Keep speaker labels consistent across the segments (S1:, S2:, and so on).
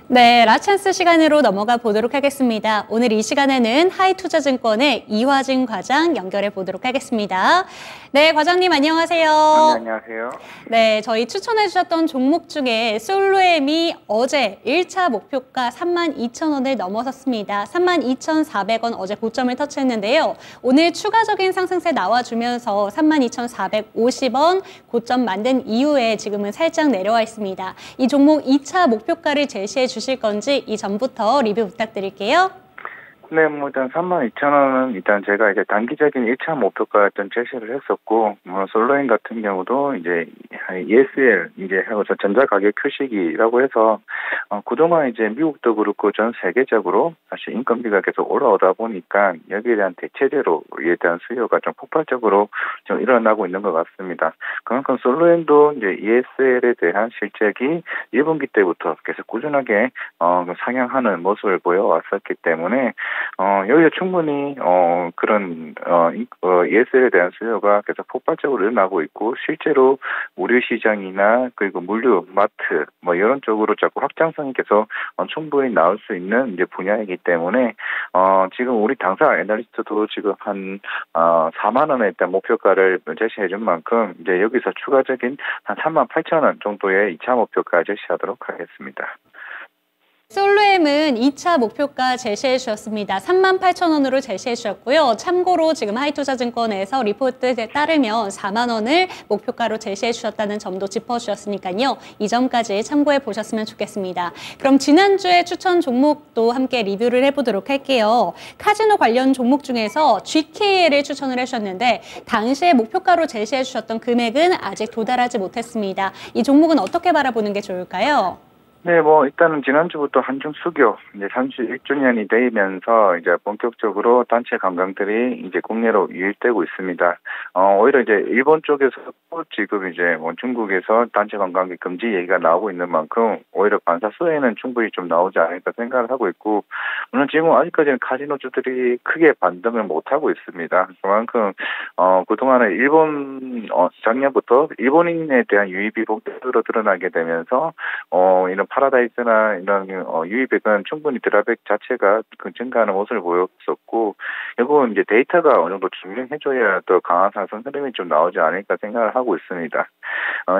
S1: 네, 라찬스 시간으로 넘어가 보도록 하겠습니다. 오늘 이 시간에는 하이투자증권의 이화진 과장 연결해 보도록 하겠습니다. 네, 과장님 안녕하세요.
S2: 네, 안녕하세요.
S1: 네, 저희 추천해 주셨던 종목 중에 솔로엠이 어제 1차 목표가 32,000원을 넘어섰습니다. 32,400원 어제 고점을 터치했는데요. 오늘 추가적인 상승세 나와주면서 32,450원 고점 만든 이후에 지금은 살짝 내려와 있습니다. 이 종목 2차 목표가를 제시해 주실 건지 이전부터 리뷰 부탁드릴게요.
S2: 네, 일단 32,000원은 일단 제가 이제 단기적인 1차 목표가 제시를 했었고, 솔로인 같은 경우도 이제 ESL 이제 하고서 전자 가격 표시기라고 해서 그동안 이제 미국도 그렇고 전 세계적으로 사실 인건비가 계속 올라오다 보니까 여기에 대한 대체재로에 대한 수요가 좀 폭발적으로 좀 일어나고 있는 것 같습니다. 그만큼 솔로인도 이제 ESL에 대한 실적이 1분기 때부터 계속 꾸준하게 상향하는 모습을 보여왔었기 때문에 여기서 충분히 그런 ESL에 대한 수요가 계속 폭발적으로 일어나고 있고, 실제로 우류 시장이나 그리고 물류, 마트 이런 쪽으로 자꾸 확장성이 계속 충분히 나올 수 있는 이제 분야이기 때문에 지금 우리 당사 애널리스트도 지금 한 4만 원에 일단 목표가를 제시해 준 만큼 이제 여기서 추가적인 한 38,000원 정도의 2차 목표가 제시하도록 하겠습니다.
S1: 솔로엠은 2차 목표가 제시해 주셨습니다. 38,000원으로 제시해 주셨고요. 참고로 지금 하이투자증권에서 리포트에 따르면 4만 원을 목표가로 제시해 주셨다는 점도 짚어주셨으니까요. 이 점까지 참고해 보셨으면 좋겠습니다. 그럼 지난주에 추천 종목도 함께 리뷰를 해보도록 할게요. 카지노 관련 종목 중에서 GKL을 추천을 해주셨는데 당시에 목표가로 제시해 주셨던 금액은 아직 도달하지 못했습니다. 이 종목은 어떻게 바라보는 게 좋을까요?
S2: 네, 일단은 지난주부터 한중 수교, 이제 31주년이 되면서 이제 본격적으로 단체 관광들이 이제 국내로 유입되고 있습니다. 오히려 이제 일본 쪽에서 지금 이제 중국에서 단체 관광객 금지 얘기가 나오고 있는 만큼 오히려 관사 수혜는 충분히 좀 나오지 않을까 생각을 하고 있고, 물론 지금 아직까지는 카지노주들이 크게 반등을 못하고 있습니다. 그만큼, 그동안에 작년부터 일본인에 대한 유입이 본격적으로 드러나게 되면서, 이런 파라다이스나 이런 유입액은 충분히 드랍액 자체가 증가하는 모습을 보였었고, 이건 이제 데이터가 어느 정도 증명해줘야 또 강한 상승 흐름이 좀 나오지 않을까 생각을 하고 있습니다.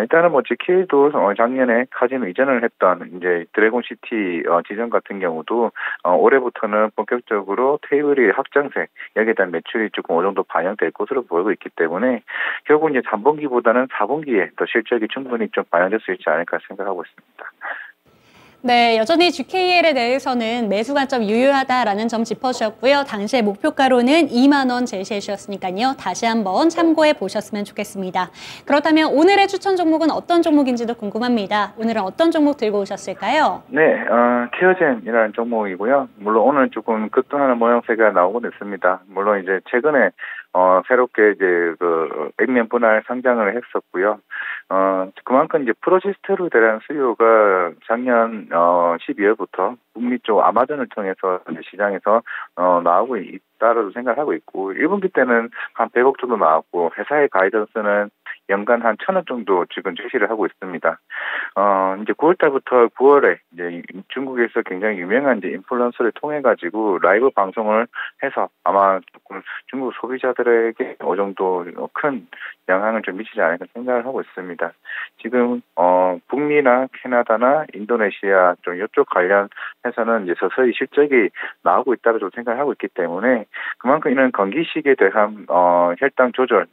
S2: 일단은 GK도 작년에 카지노 이전을 했던 이제 드래곤시티 지점 같은 경우도 올해부터는 본격적으로 테이블이 확장세, 여기에 대한 매출이 조금 어느 정도 반영될 것으로 보이고 있기 때문에 결국 이제 3분기보다는 4분기에 더 실적이 충분히 좀 반영될 수 있지 않을까 생각하고 있습니다.
S1: 네, 여전히 GKL에 대해서는 매수 관점 유효하다라는 점 짚어주셨고요. 당시의 목표가로는 2만 원 제시해 주셨으니까요. 다시 한번 참고해 보셨으면 좋겠습니다. 그렇다면 오늘의 추천 종목은 어떤 종목인지도 궁금합니다. 오늘은 어떤 종목 들고 오셨을까요?
S2: 네, 케어젠이라는 종목이고요. 물론 오늘 조금 급등하는 모양새가 나오곤 있습니다. 물론 이제 최근에 새롭게 이제 액면 분할 상장을 했었고요. 그만큼 이제 프로시스테로에 대한 수요가 작년 12월부터 북미 쪽 아마존을 통해서 시장에서 나오고 있다라고 생각하고 있고, 1분기 때는 한 100억 정도 나왔고, 회사의 가이던스는 연간 한 1,000억 정도 지금 제시를 하고 있습니다. 이제 9월 달부터 9월에 이제 중국에서 굉장히 유명한 이제 인플루언서를 통해 가지고 라이브 방송을 해서 아마 조금 중국 소비자들에게 어느 정도 큰 영향을 좀 미치지 않을까 생각을 하고 있습니다. 지금 북미나 캐나다나 인도네시아 좀 이쪽 관련해서는 이제 서서히 실적이 나오고 있다고 좀 생각하고 있기 때문에 그만큼 이런 건기식에 대한 혈당 조절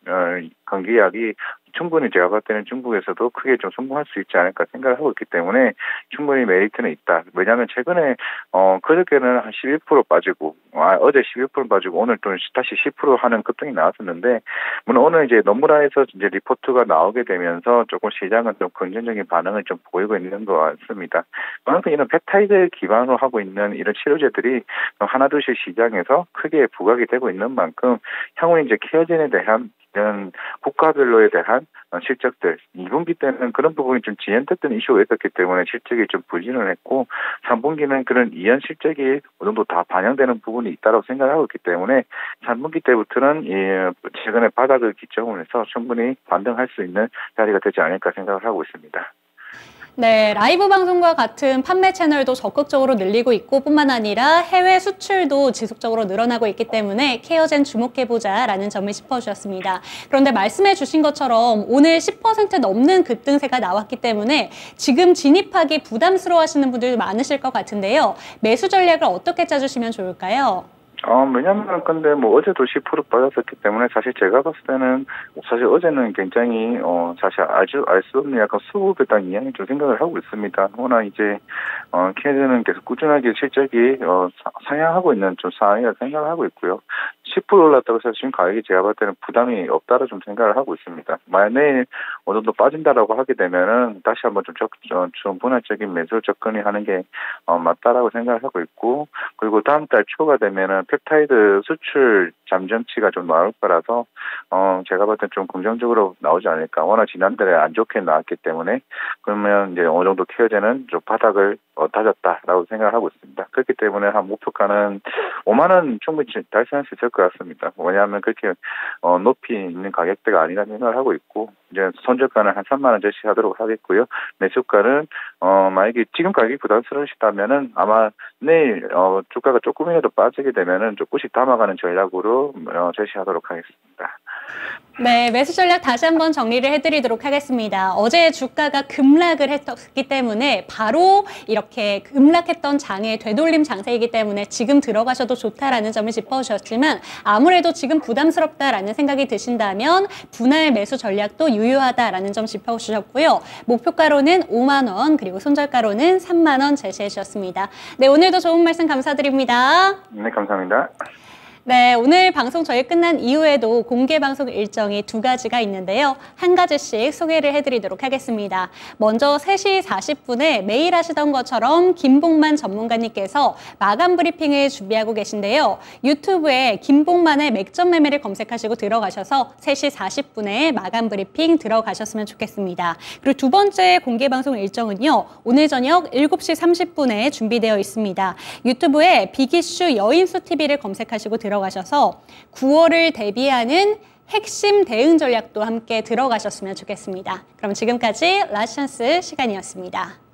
S2: 건기약이 충분히 제가 봤을 때는 중국에서도 크게 좀 성공할 수 있지 않을까 생각을 하고 있기 때문에 충분히 메리트는 있다. 왜냐하면 최근에 그저께는 한 11% 빠지고 어제 11% 빠지고 오늘 또 다시 10% 하는 급등이 나왔었는데, 물론 오늘 이제 노무라에서 이제 리포트가 나오게 되면서 조금 시장은 좀 긍정적인 반응을 좀 보이고 있는 것 같습니다. 그만큼 이런 펩타이드 기반으로 하고 있는 이런 치료제들이 하나둘씩 시장에서 크게 부각이 되고 있는 만큼 향후 이제 케어젠에 대한 이런 국가별로에 대한 실적들 2분기 때는 그런 부분이 좀 지연됐던 이슈가 있었기 때문에 실적이 좀 부진을 했고, 3분기는 그런 이연 실적이 어느 정도 다 반영되는 부분이 있다고 생각하고 있기 때문에 3분기 때부터는 최근에 바닥을 기점으로 해서 충분히 반등할 수 있는 자리가 되지 않을까 생각을 하고 있습니다.
S1: 네, 라이브 방송과 같은 판매 채널도 적극적으로 늘리고 있고 뿐만 아니라 해외 수출도 지속적으로 늘어나고 있기 때문에 케어젠 주목해보자라는 점을 짚어주셨습니다. 그런데 말씀해 주신 것처럼 오늘 10% 넘는 급등세가 나왔기 때문에 지금 진입하기 부담스러워하시는 분들도 많으실 것 같은데요. 매수 전략을 어떻게 짜주시면 좋을까요?
S2: 왜냐면 근데 뭐 어제도 10% 빠졌었기 때문에 사실 제가 봤을 때는 사실 어제는 굉장히 사실 아주 알 수 없는 약간 수급에 대한 이양이 좀 생각을 하고 있습니다. 워낙 이제 케이드는 계속 꾸준하게 실적이 상향하고 있는 좀 상황이라 생각을 하고 있고요. 10% 올랐다고 해서 지금 가격이 제가 봤을 때는 부담이 없다고 좀 생각을 하고 있습니다. 만약 내일 어느 정도 빠진다라고 하게 되면은 다시 한번 좀 분할적인 매수 접근이 하는 게 맞다라고 생각을 하고 있고, 그리고 다음 달 초가 되면은 펩타이드 수출 잠정치가 좀 나올 거라서 제가 봤을 때 좀 긍정적으로 나오지 않을까. 워낙 지난달에 안 좋게 나왔기 때문에 그러면 이제 어느 정도 케어제는 좀 바닥을 다졌다라고 생각을 하고 있습니다. 그렇기 때문에 한 목표가는 5만 원 충분히 달성할 수 있을 것 같습니다. 왜냐하면 그렇게 높이 있는 가격대가 아니라는 생각을 하고 있고, 이제 손절가는 한 3만 원 제시하도록 하겠고요. 매수가는 만약에 지금 가격이 부담스러우시다면은 아마 내일 주가가 조금이라도 빠지게 되면은 조금씩 담아가는 전략으로 제시하도록 하겠습니다.
S1: 네, 매수 전략 다시 한번 정리를 해드리도록 하겠습니다. 어제 주가가 급락을 했기 때문에 바로 이렇게 급락했던 장의 되돌림 장세이기 때문에 지금 들어가셔도 좋다라는 점을 짚어주셨지만, 아무래도 지금 부담스럽다라는 생각이 드신다면 분할 매수 전략도 유효하다라는 점 짚어주셨고요. 목표가로는 5만 원, 그리고 손절가로는 3만 원 제시해 주셨습니다. 네, 오늘도 좋은 말씀 감사드립니다.
S2: 네, 감사합니다.
S1: 네, 오늘 방송 저희 끝난 이후에도 공개 방송 일정이 2가지가 있는데요. 한 가지씩 소개를 해드리도록 하겠습니다. 먼저 3시 40분에 매일 하시던 것처럼 김봉만 전문가님께서 마감 브리핑을 준비하고 계신데요. 유튜브에 김봉만의 맥점 매매를 검색하시고 들어가셔서 3시 40분에 마감 브리핑 들어가셨으면 좋겠습니다. 그리고 두 번째 공개 방송 일정은요. 오늘 저녁 7시 30분에 준비되어 있습니다. 유튜브에 빅이슈 여인수 TV를 검색하시고 들어가셔서 9월을 대비하는 핵심 대응 전략도 함께 들어가셨으면 좋겠습니다. 그럼 지금까지 라스찬스 시간이었습니다.